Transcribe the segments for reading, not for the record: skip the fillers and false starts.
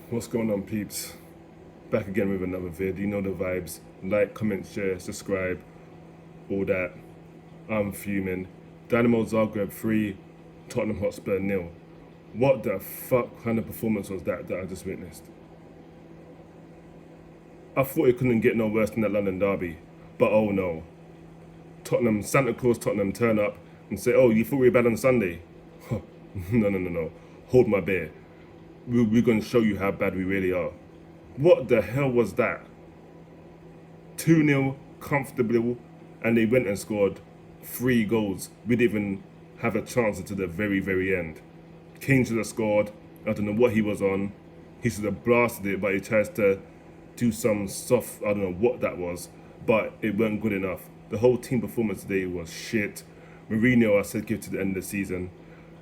What's going on, peeps? Back again with another vid. You know the vibes. Like, comment, share, subscribe, all that. I'm fuming. Dinamo Zagreb 3, Tottenham Hotspur 0. What the fuck kind of performance was that I just witnessed? I thought it couldn't get no worse than that London derby. But oh no. Tottenham, Santa Claus Tottenham turn up and say, oh, you thought we were bad on Sunday? No. Hold my beer. We're going to show you how bad we really are. What the hell was that? 2-0, comfortable, and they went and scored 3 goals. We didn't even have a chance until the very, very end. Kane should have scored. I don't know what he was on. He should have blasted it, but he tries to do some soft, I don't know what that was, but it weren't good enough. The whole team performance today was shit. MOURINHO, I said give to the end of the season,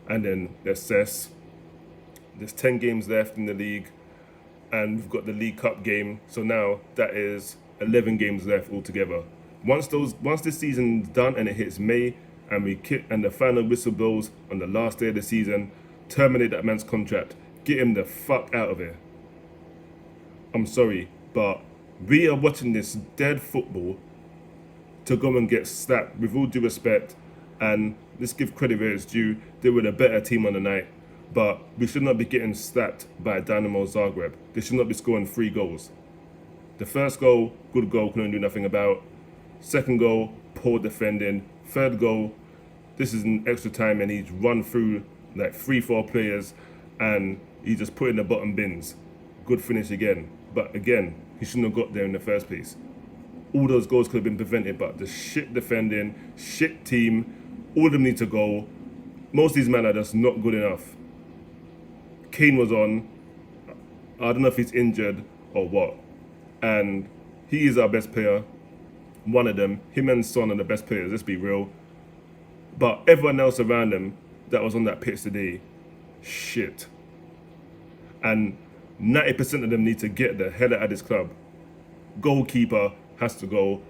and then assess. There's 10 games left in the league, and we've got the League Cup game. So now that is 11 games left altogether. Once this season's done and it hits May, and the final whistle blows on the last day of the season, terminate that man's contract. Get him the fuck out of here. I'm sorry, but we are watching this dead football to go and get slapped. With all due respect, and let's give credit where it's due, they were the better team on the night. But we should not be getting slapped by Dinamo Zagreb. They should not be scoring 3 goals. The first goal, good goal, couldn't do nothing about. Second goal, poor defending. Third goal, this is an extra time and he's run through like 3-4 players and he just put in the bottom bins. Good finish again. But again, he shouldn't have got there in the first place. All those goals could have been prevented, but the shit defending, shit team, all of them need to go. Most of these men are just not good enough. Kane was on. I don't know if he's injured or what. And he is our best player. One of them. Him and Son are the best players, let's be real. But everyone else around them that was on that pitch today, shit. And 90% of them need to get the hell out of this club. Goalkeeper has to go.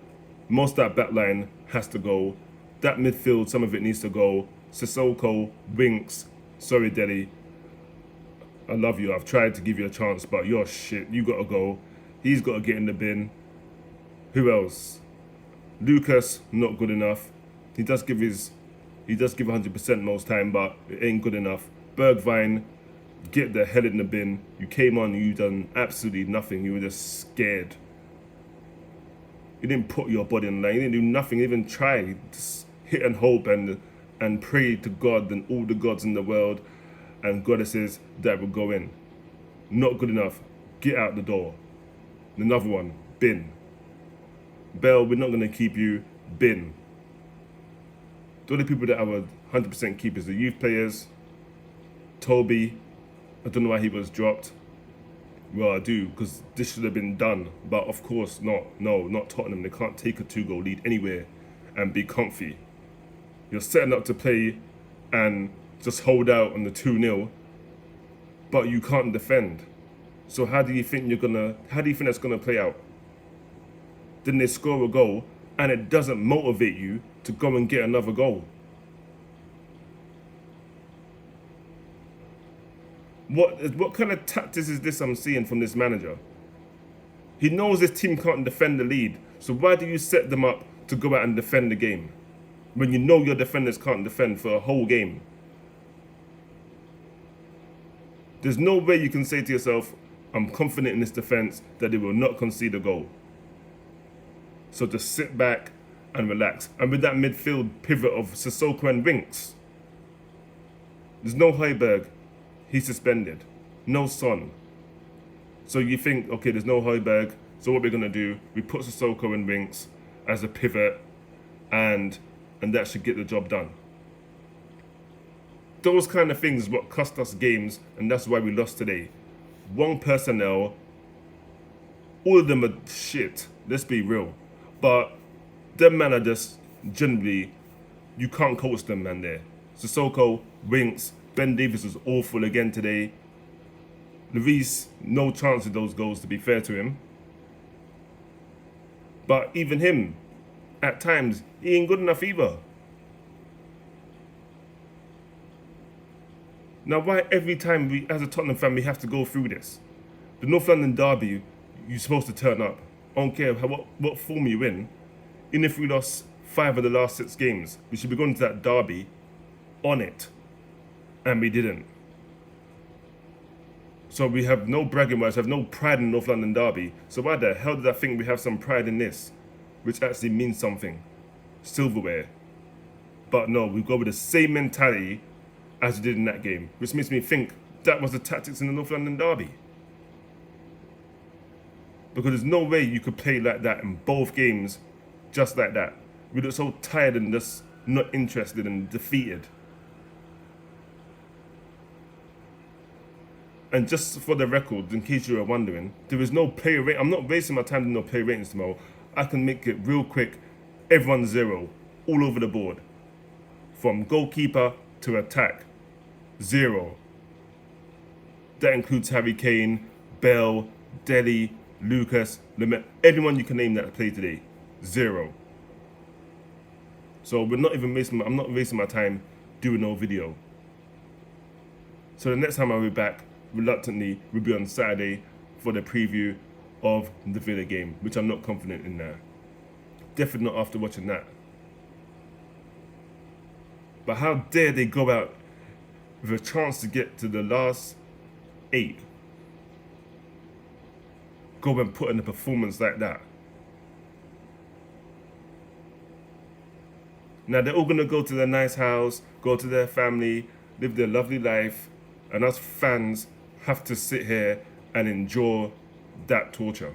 Most of that back line has to go. That midfield, some of it needs to go. Sissoko, Winks, sorry Deli. I love you. I've tried to give you a chance, but you're shit. You gotta go. He's gotta get in the bin. Who else? Lucas, not good enough. He does give 100% most time, but it ain't good enough. Bergwijn, get the hell in the bin. You came on, you done absolutely nothing. You were just scared. You didn't put your body on the line. You didn't do nothing. You didn't even try. Just hit and hope and pray to God and all the gods in the world and goddesses that will go in. Not good enough. Get out the door. Another one, bin. Bell, we're not going to keep you. Bin. The only people that I would 100% keep is the youth players. Toby, I don't know why he was dropped. Well, I do, because this should have been done. But of course not. No, not Tottenham. They can't take a 2-goal lead anywhere and be comfy. You're setting up to play and just hold out on the 2-0, but you can't defend. So how do you think that's gonna play out? Then they score a goal and it doesn't motivate you to go and get another goal. What kind of tactics is this I'm seeing from this manager? He knows this team can't defend the lead, so why do you set them up to go out and defend the game when you know your defenders can't defend for a whole game? There's no way you can say to yourself, I'm confident in this defense that they will not concede a goal. So just sit back and relax. And with that midfield pivot of Sissoko and Winks, there's no Højbjerg, he's suspended. No Son. So you think, okay, there's no Højbjerg, so what we're gonna do, we put Sissoko and Winks as a pivot and that should get the job done. Those kind of things is what cost us games, and that's why we lost today. Wrong personnel. All of them are shit. Let's be real. But them man are just generally, you can't coach them, man. There. Sissoko, Winks, Ben Davies was awful again today. Lloris, no chance of those goals, to be fair to him. But even him, at times, he ain't good enough either. Now, why every time we, as a Tottenham fan, we have to go through this? The North London derby, you're supposed to turn up. I don't care what form you're in. Even if we lost 5 of the last 6 games, we should be going to that derby on it. And we didn't. So we have no bragging rights, have no pride in North London derby. So why the hell did I think we have some pride in this? Which actually means something. Silverware. But no, we go with the same mentality as we did in that game. Which makes me think that was the tactics in the North London derby. Because there's no way you could play like that in both games just like that. We look so tired and just not interested and defeated. And just for the record, in case you were wondering, there is no player rating. I'm not wasting my time doing no player ratings tomorrow. I can make it real quick. Everyone's 0, all over the board. From goalkeeper to attack, 0. That includes Harry Kane, Bell, Dele, Lucas, Lamette, everyone you can name that played today, 0. So I'm not wasting my time doing no video. So the next time I'll be back, reluctantly, will be on Saturday for the preview of the Villa game, which I'm not confident in now. Definitely not after watching that. But how dare they go out with a chance to get to the last 8? Go and put in a performance like that. Now they're all gonna go to their nice house, go to their family, live their lovely life, and us fans have to sit here and endure that torture.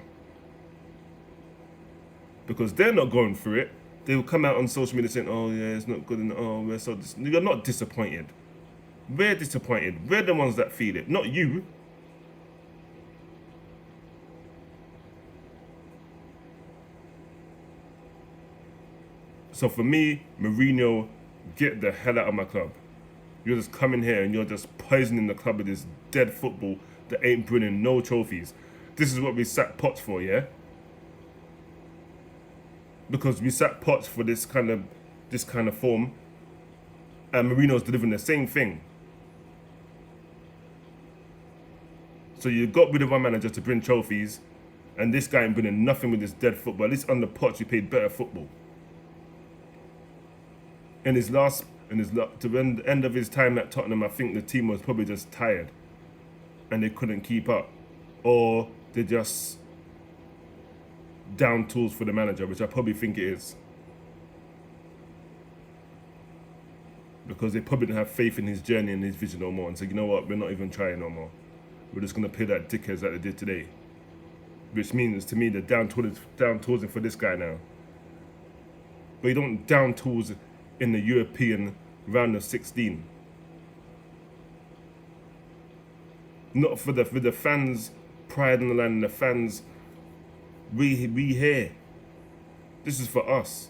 Because they're not going through it. They will come out on social media saying, oh yeah, it's not good, and oh, we're so you're not disappointed. We're disappointed. We're the ones that feel it, not you. So for me, Mourinho, get the hell out of my club. You're just coming here and you're just poisoning the club with this dead football that ain't bringing no trophies. This is what we sacked Potts for, yeah? Because we sacked Potts for this kind of form, and Mourinho's delivering the same thing. So you got rid of one manager to bring trophies, and this guy ain't bringing nothing with this dead football. At least under Potts, we played better football. To the end of his time at Tottenham, I think the team was probably just tired and they couldn't keep up, or they just down tools for the manager, which I probably think it is, because they probably didn't have faith in his journey and his vision no more, and said, you know what, we're not even trying no more. We're just gonna play that dickheads like they did today, which means to me they're down tools for this guy now. But you don't down tools in the European round of 16. Not for the fans' pride in the land and the fans. We here. This is for us.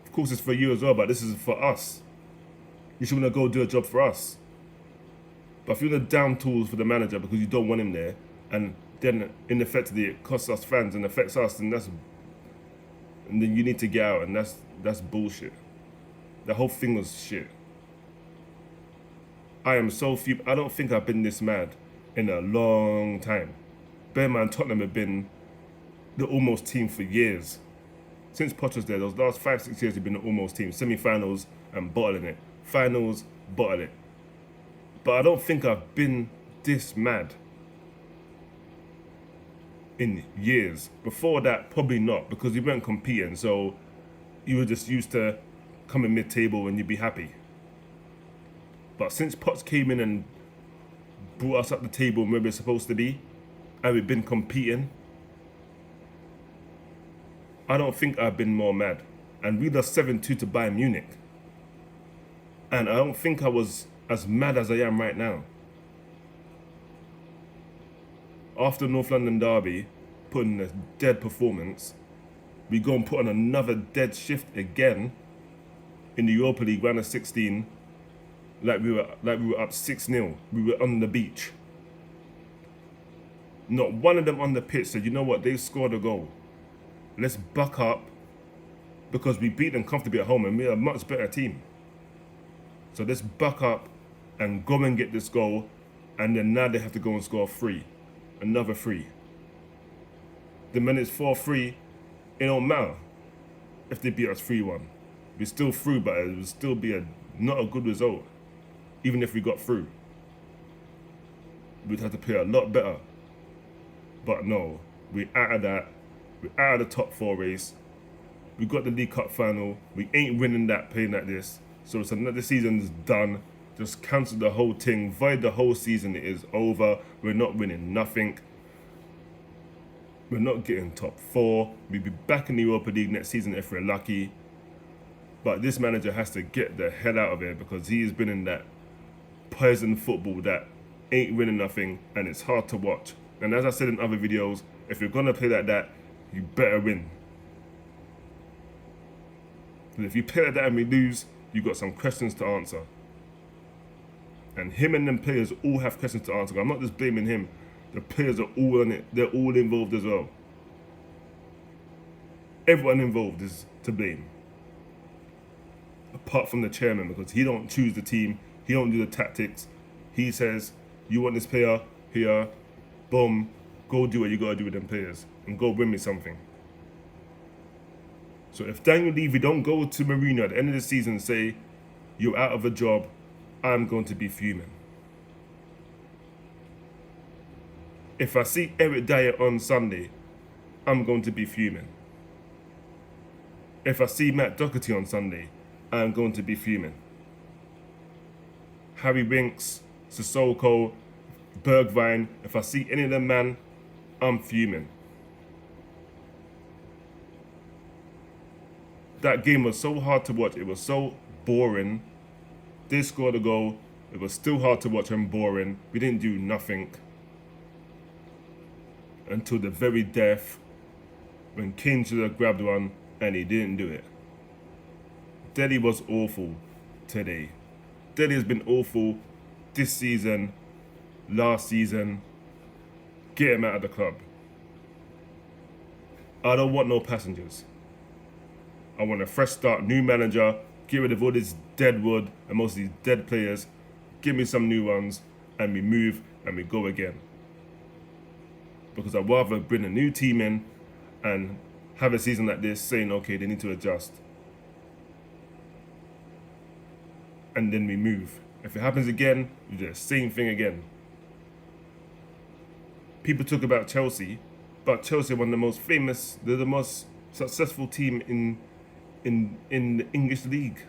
Of course, it's for you as well, but this is for us. You should want to go do a job for us. But if you're gonna down tools for the manager because you don't want him there, and then in effectively it costs us fans and affects us, and then you need to get out, and that's bullshit. The whole thing was shit. I am so few. I don't think I've been this mad in a long time. Bear in mind, Tottenham have been the almost team for years. Since Potter was there, those last 5-6 years, they've been the almost team. Semi-finals and bottling it. Finals, bottle it. But I don't think I've been this mad in years. Before that, probably not, because we weren't competing, so you were just used to coming mid-table and you'd be happy. But since Potts came in and brought us up the table where we're supposed to be, and we've been competing, I don't think I've been more mad. And we lost 7-2 to Bayern Munich. And I don't think I was as mad as I am right now. After North London derby, putting a dead performance, we go and put on another dead shift again in the Europa League round of 16, like we were up 6-0. We were on the beach. Not one of them on the pitch said, you know what, they've scored a goal. Let's buck up, because we beat them comfortably at home and we're a much better team. So let's buck up and go and get this goal And then now they have to go and score 3. Another 3. Then when it's 4-3, it don't matter if they beat us 3-1. We're still through, but it would still be not a good result. Even if we got through. We'd have to play a lot better. But no, we're out of that. We're out of the top 4 race. We got the League Cup final. We ain't winning that playing like this. So it's another season's done. Just cancel the whole thing. Void the whole season. It is over. We're not winning nothing. We're not getting top 4. We'll be back in the Europa League next season if we're lucky. But this manager has to get the hell out of here because he has been in that poison football that ain't winning nothing and it's hard to watch. And as I said in other videos, if you're going to play like that, you better win. And if you play like that and we lose, you've got some questions to answer. And him and them players all have questions to answer. I'm not just blaming him. The players are all on it. They're all involved as well. Everyone involved is to blame. Apart from the chairman, because he don't choose the team. He don't do the tactics. He says, you want this player here, boom, go do what you gotta do with them players and go win me something. So if Daniel Levy don't go to MOURINHO at the end of the season and say, you're out of a job, I'm going to be fuming. If I see Eric Dyer on Sunday, I'm going to be fuming. If I see Matt Doherty on Sunday, I'm going to be fuming. Harry Winks, Sissoko, Bergwijn, if I see any of them, man, I'm fuming. That game was so hard to watch. It was so boring. They scored a goal. It was still hard to watch and boring. We didn't do nothing until the very death when Kane should have grabbed one and he didn't do it. Dele was awful today. Dele has been awful this season, last season. Get him out of the club. I don't want no passengers. I want a fresh start, new manager, get rid of all this dead wood and most of these dead players. Give me some new ones and we move and we go again. Because I'd rather bring a new team in and have a season like this saying, okay, they need to adjust. And then we move. If it happens again, we do the same thing again. People talk about Chelsea, but Chelsea are one of the most famous, they're the most successful team in the English league.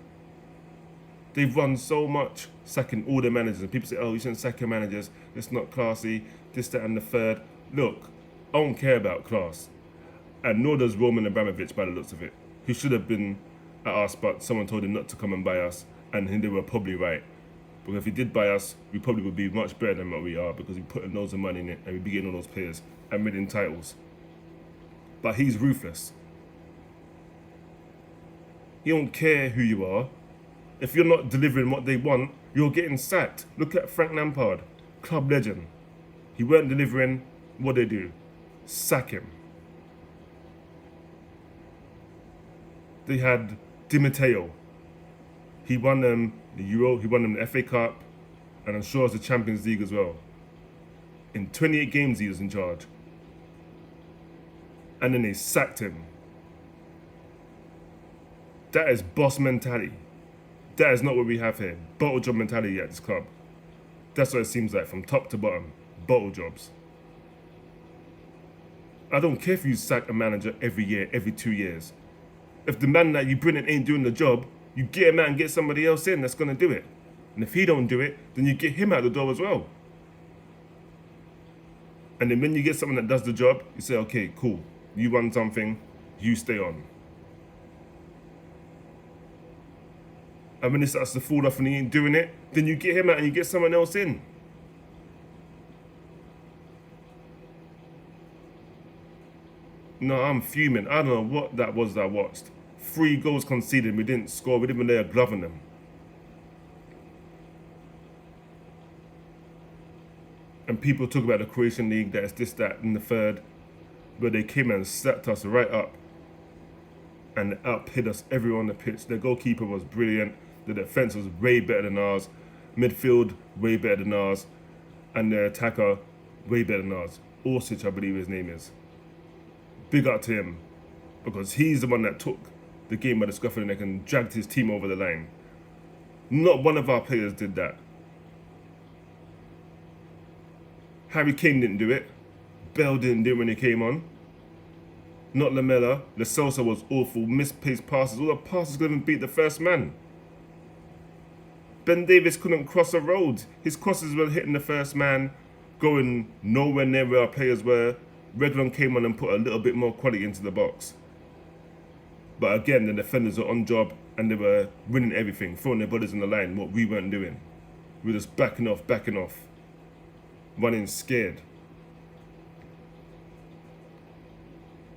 They've run so much, sacking all the managers. And people say, oh, you shouldn't sack your managers. It's not classy, this, that, and the third. Look, I don't care about class. And nor does Roman Abramovich by the looks of it. He should have been at us, but someone told him not to come and buy us. And they were probably right. Because if he did buy us, we probably would be much better than what we are because we put loads of money in it and we'd be getting all those players and winning titles. But he's ruthless. He don't care who you are. If you're not delivering what they want, you're getting sacked. Look at Frank Lampard, club legend. He weren't delivering, what they do? Sack him. They had Di Matteo. He won them the Euro, he won them the FA Cup, and I'm sure it's the Champions League as well. In 28 games he was in charge. And then they sacked him. That is boss mentality. That is not what we have here. Bottle job mentality at this club. That's what it seems like from top to bottom. Bottle jobs. I don't care if you sack a manager every year, every 2 years. If the man that you bring in ain't doing the job, you get him out and get somebody else in that's going to do it. And if he don't do it, then you get him out the door as well. And then when you get someone that does the job, you say, okay, cool. You won something, you stay on. And when it starts to fall off and he ain't doing it, then you get him out and you get someone else in. No, I'm fuming. I don't know what that was that I watched. 3 goals conceded, we didn't score, we didn't even lay a glove on them. And people talk about the Croatian league, that it's this, that, and the third, but they came and slapped us right up and out-hit us everywhere on the pitch. Their goalkeeper was brilliant, the defence was way better than ours, midfield way better than ours, and the attacker way better than ours. Orsic, I believe his name is. Big up to him, because he's the one that took the game by the scruff of the neck and dragged his team over the line. Not one of our players did that. Harry Kane didn't do it. Bell didn't do it when he came on. Not Lamella. Lo Celso was awful. Misplaced passes. All the passes couldn't beat the first man. Ben Davies couldn't cross a road. His crosses were hitting the first man, going nowhere near where our players were. Reguilon came on and put a little bit more quality into the box. But again, the defenders were on job and they were winning everything, throwing their bodies on the line, what we weren't doing. We were just backing off, running scared.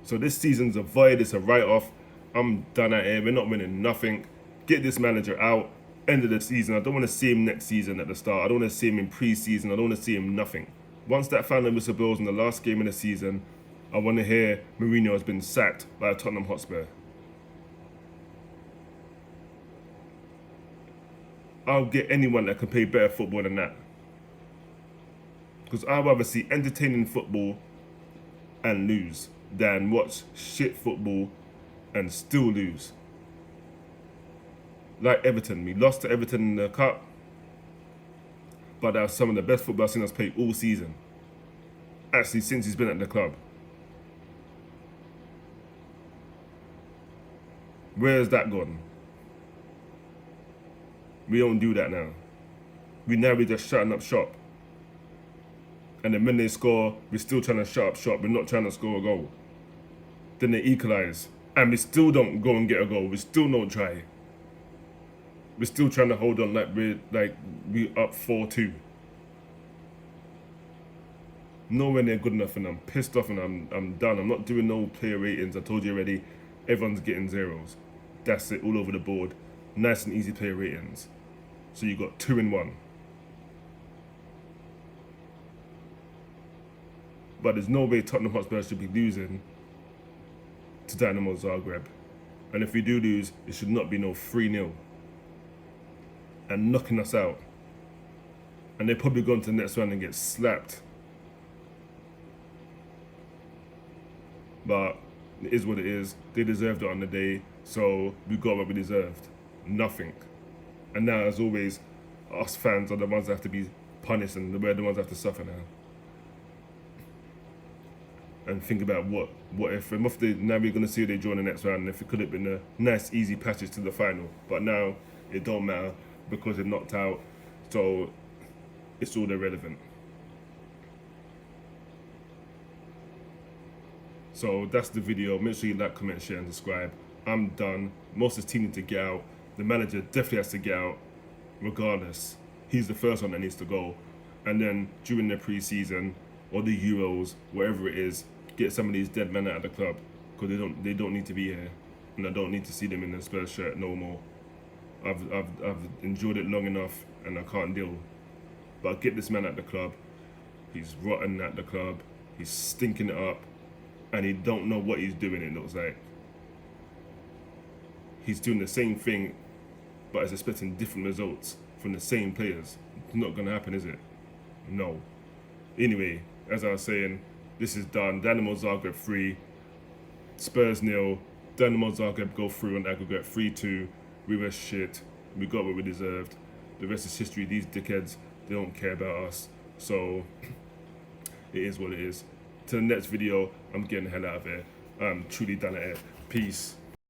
So this season's a void, it's a write-off. I'm done at it, we're not winning nothing. Get this manager out, end of the season. I don't want to see him next season at the start. I don't want to see him in pre-season. I don't want to see him nothing. Once that final whistle blows in the last game of the season, I want to hear Mourinho has been sacked by Tottenham Hotspur. I'll get anyone that can play better football than that. Because I'd rather see entertaining football and lose than watch shit football and still lose. Like Everton, we lost to Everton in the cup, but that's some of the best football I've seen us play all season. Actually, since he's been at the club. Where's that gone? We don't do that now. We're just shutting up shop. And then when they score, we're still trying to shut up shop. We're not trying to score a goal. Then they equalise. And we still don't go and get a goal. We still don't try. We're still trying to hold on like we're up 4-2. Nowhere near good enough, and I'm pissed off and I'm done. I'm not doing no player ratings. I told you already, everyone's getting zeros. That's it, all over the board. Nice and easy player ratings. So you got 2 in 1. But there's no way Tottenham Hotspur should be losing to Dinamo Zagreb. And if we do lose, it should not be no 3-0. And knocking us out. And they're probably going to the next round and get slapped. But it is what it is. They deserved it on the day, so we got what we deserved. Nothing. And now, as always, us fans are the ones that have to be punished and we're the ones that have to suffer now. And think about what if, and now we're going to see who they join the next round, and if it could have been a nice, easy passage to the final. But now, it don't matter because they're knocked out, so it's all irrelevant. So that's the video. Make sure you like, comment, share, and subscribe. I'm done. Most of the team need to get out. The manager definitely has to get out, regardless. He's the first one that needs to go. And then during the pre-season or the Euros, whatever it is, get some of these dead men out of the club because they don't need to be here, and I don't need to see them in the Spurs shirt no more. I've enjoyed it long enough, and I can't deal. But get this man at the club. He's rotten at the club. He's stinking it up. And he don't know what he's doing, it looks like. He's doing the same thing, but is expecting different results from the same players. It's not going to happen, is it? No. Anyway, as I was saying, this is done. Dinamo Zagreb 3, Spurs 0. Dinamo Zagreb go through on aggregate 3-2. We were shit. We got what we deserved. The rest is history. These dickheads, they don't care about us. So, it is what it is. To the next video, I'm getting the hell out of here. I'm truly done at it. Peace.